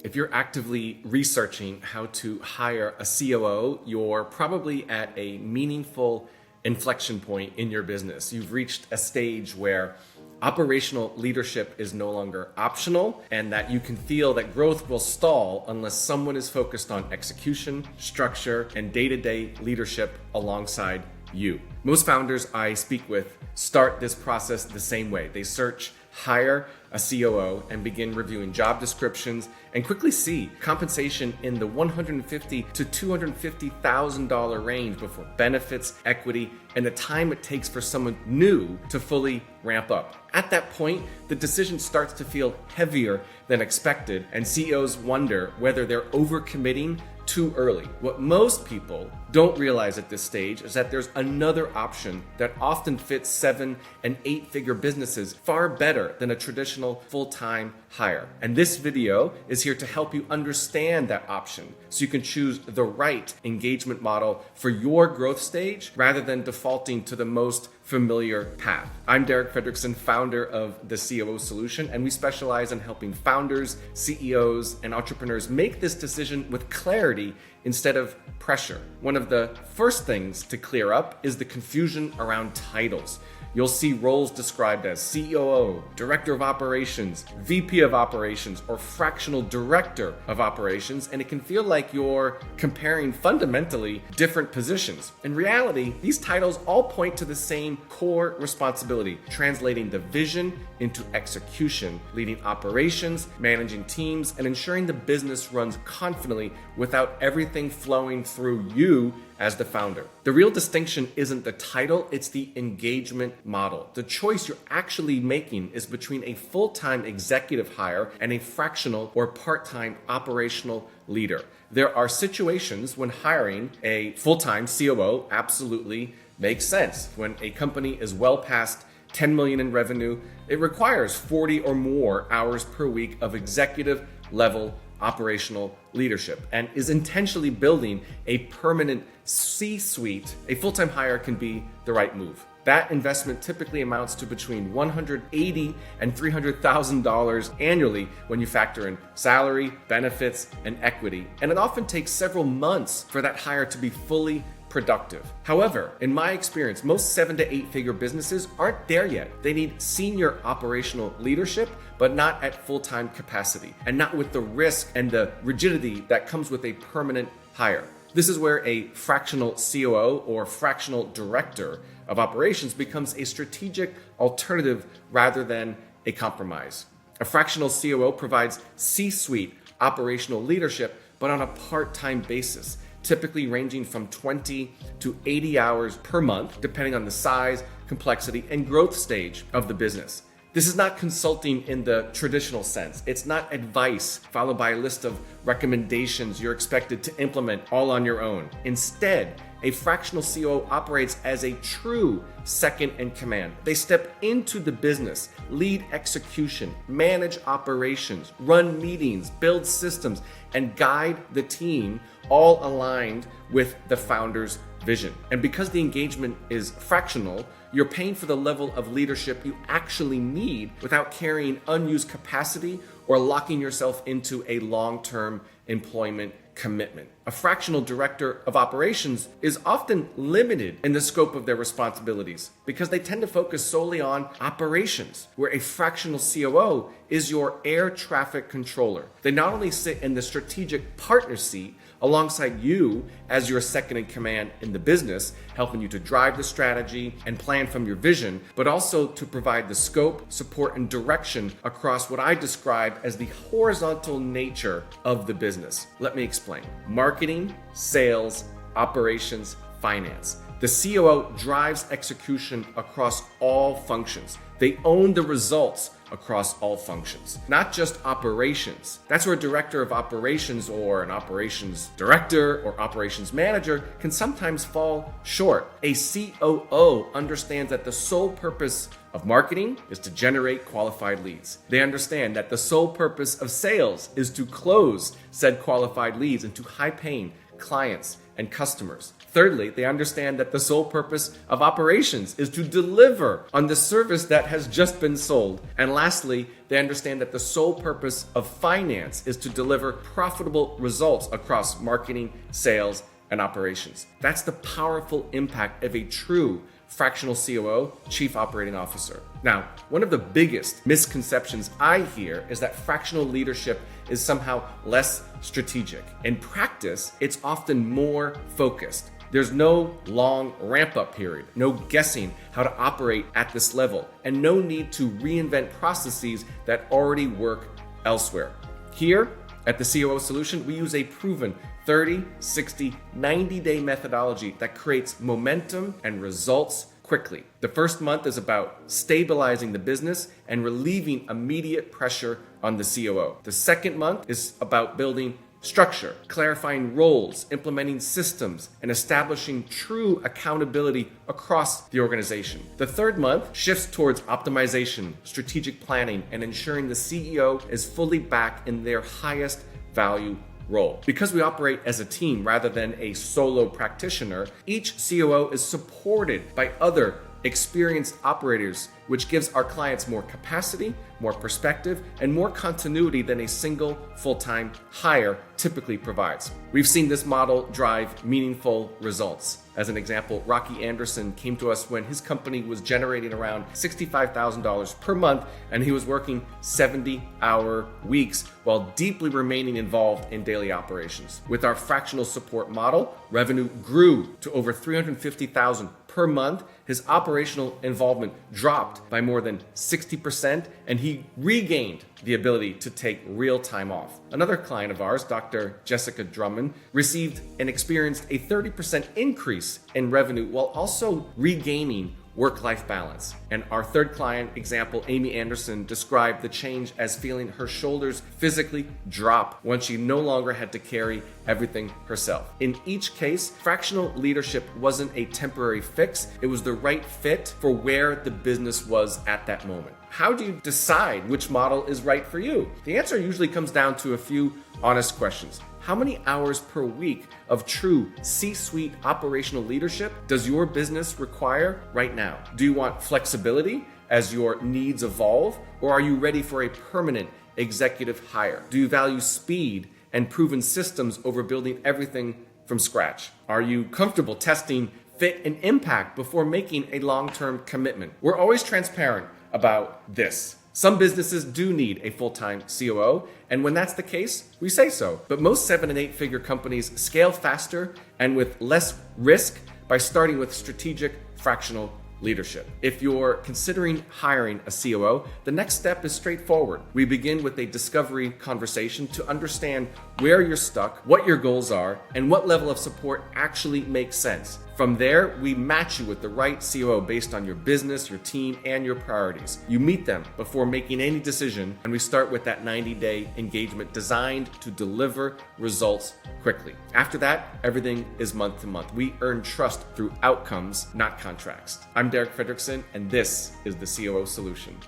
If you're actively researching how to hire a COO, you're probably at a meaningful inflection point in your business. You've reached a stage where operational leadership is no longer optional, and that you can feel that growth will stall unless someone is focused on execution, structure, and day-to-day leadership alongside you. Most founders I speak with start this process the same way. They search, hire a COO, and begin reviewing job descriptions and quickly see compensation in the $150,000 to $250,000 range before benefits, equity, and the time it takes for someone new to fully ramp up. At that point, the decision starts to feel heavier than expected, and CEOs wonder whether they're overcommitting too early. What most people don't realize at this stage is that there's another option that often fits 7- and 8-figure businesses far better than a traditional full-time hire. And this video is here to help you understand that option so you can choose the right engagement model for your growth stage rather than defaulting to the most familiar path. I'm Derek Fredrickson, founder of the COO Solution, and we specialize in helping founders, CEOs, and entrepreneurs make this decision with clarity instead of pressure. One of the first things to clear up is the confusion around titles. You'll see roles described as COO, Director of Operations, VP of Operations, or Fractional Director of Operations, and it can feel like you're comparing fundamentally different positions. In reality, these titles all point to the same core responsibility: translating the vision into execution, leading operations, managing teams, and ensuring the business runs confidently without everything flowing through you as the founder. The real distinction isn't the title, it's the engagement model. The choice you're actually making is between a full-time executive hire and a fractional or part-time operational leader. There are situations when hiring a full-time COO absolutely makes sense. When a company is well past 10 million in revenue, it requires 40 or more hours per week of executive level operational leadership and is intentionally building a permanent C-suite. A full-time hire can be the right move. That investment typically amounts to between $180,000 and $300,000 annually when you factor in salary, benefits, and equity. And it often takes several months for that hire to be fully productive. However, in my experience, most 7- to 8-figure businesses aren't there yet. They need senior operational leadership, but not at full-time capacity, and not with the risk and the rigidity that comes with a permanent hire. This is where a fractional COO or fractional director of operations becomes a strategic alternative rather than a compromise. A fractional COO provides C-suite operational leadership, but on a part-time basis, typically ranging from 20 to 80 hours per month, depending on the size, complexity, and growth stage of the business. This is not consulting in the traditional sense. It's not advice followed by a list of recommendations you're expected to implement all on your own. Instead, a fractional COO operates as a true second in command. They step into the business, lead execution, manage operations, run meetings, build systems, and guide the team, all aligned with the founder's vision. And because the engagement is fractional, you're paying for the level of leadership you actually need without carrying unused capacity or locking yourself into a long-term employment commitment. A fractional director of operations is often limited in the scope of their responsibilities because they tend to focus solely on operations, where a fractional COO is your air traffic controller. They not only sit in the strategic partner seat alongside you as your second in command in the business, helping you to drive the strategy and plan from your vision, but also to provide the scope, support, and direction across what I describe as the horizontal nature of the business. Let me explain. Marketing, sales, operations, finance. The COO drives execution across all functions. They own the results across all functions, not just operations. That's where a director of operations or an operations director or operations manager can sometimes fall short. A COO understands that the sole purpose of marketing is to generate qualified leads. They understand that the sole purpose of sales is to close said qualified leads into high-paying clients and customers. Thirdly, they understand that the sole purpose of operations is to deliver on the service that has just been sold. And lastly, they understand that the sole purpose of finance is to deliver profitable results across marketing, sales, and operations. That's the powerful impact of a true fractional COO, Chief Operating Officer. Now, one of the biggest misconceptions I hear is that fractional leadership is somehow less strategic. In practice, it's often more focused. There's no long ramp-up period, no guessing how to operate at this level, and no need to reinvent processes that already work elsewhere. Here at the COO Solution, we use a proven 30, 60, 90-day methodology that creates momentum and results quickly. The first month is about stabilizing the business and relieving immediate pressure on the COO. The second month is about building structure, clarifying roles, implementing systems, and establishing true accountability across the organization. The third month shifts towards optimization, strategic planning, and ensuring the CEO is fully back in their highest value role. Because we operate as a team rather than a solo practitioner, each COO is supported by other experienced operators, which gives our clients more capacity, more perspective, and more continuity than a single full-time hire typically provides. We've seen this model drive meaningful results. As an example, Rocky Anderson came to us when his company was generating around $65,000 per month, and he was working 70-hour weeks while deeply remaining involved in daily operations. With our fractional support model, revenue grew to over $350,000 per month. His operational involvement dropped by more than 60%, and he regained the ability to take real time off. Another client of ours, Dr. Jessica Drummond, received and experienced a 30% increase in revenue while also regaining work-life balance. And our third client example, Amy Anderson, described the change as feeling her shoulders physically drop when she no longer had to carry everything herself. In each case, fractional leadership wasn't a temporary fix, it was the right fit for where the business was at that moment. How do you decide which model is right for you? The answer usually comes down to a few honest questions. How many hours per week of true C-suite operational leadership does your business require right now? Do you want flexibility as your needs evolve, or are you ready for a permanent executive hire? Do you value speed and proven systems over building everything from scratch? Are you comfortable testing fit and impact before making a long-term commitment? We're always transparent about this. Some businesses do need a full-time COO, and when that's the case, we say so. But most 7- and 8-figure companies scale faster and with less risk by starting with strategic fractional leadership. If you're considering hiring a COO, the next step is straightforward. We begin with a discovery conversation to understand where you're stuck, what your goals are, and what level of support actually makes sense. From there, we match you with the right COO based on your business, your team, and your priorities. You meet them before making any decision, and we start with that 90-day engagement designed to deliver results quickly. After that, everything is month to month. We earn trust through outcomes, not contracts. I'm Fredrickson, and this is the COO Solution.